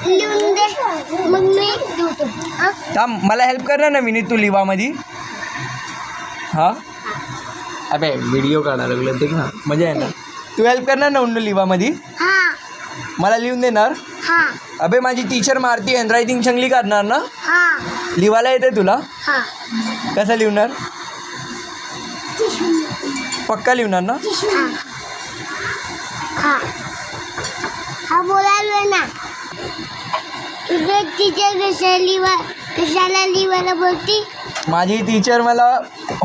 लिहून दे मग मी लिहितो. थांब, मला हेल्प करणार ना विनीत तू लिवामध्ये. हां अबे व्हिडिओ काढायला लागलं ते ना, मजा आहे ना. तू हेल्प करणार ना उन्नू लिवामध्ये. हां मला लिहून देणार. हां अबे माझी टीचर मारती हँडरायटिंग चांगली करणार ना. हां लिवायला येते तुला. हां कसं लिहणार. पक्का लिहणार ना. हां हां बोलायला ना. तुझे टीचर कशाला लिवायला बोलती. माझी टीचर मला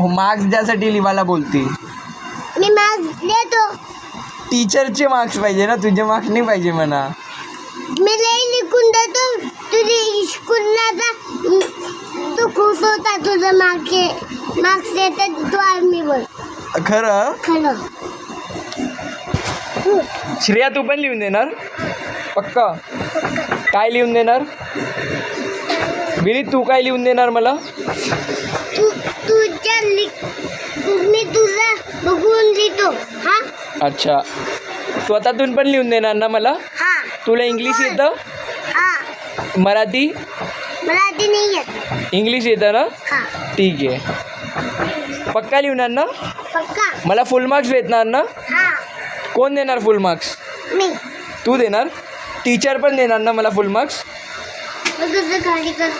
मार्क्स द्यासाठी लिवायला बोलती. मी मार्क्स देतो. टीचरचे मार्क्स पाहिजे ना, तुझे मार्क्स नाही पाहिजे म्हणा. मी लई लिखून देतो. तुझी स्कूलला जा तू खुश होता. तुझं मार्क्स येतात तू आर्मी बोल. खरं. खरं. श्रेया तू पण लिहून देणार. पक्का. काय लिहून देणार. विनीत तू काय लिहून देणार मला. मी तुझा बघून लिहितो. हां अच्छा, स्वतःतून पण लिहून देणार ना मला. हां तुला इंग्लिश येतं. हां मराठी नाही येत. इंग्लिश येतं ना. हां ठीक आहे. पक्का लिहणार ना. पक्का. मला फुल मार्क्स भेटणार ना. हां कोण देणार फुल मार्क्स. मी. तू देणार. टीचर पण देणार ना मला फुल मार्क्स. तुझं खाली कर.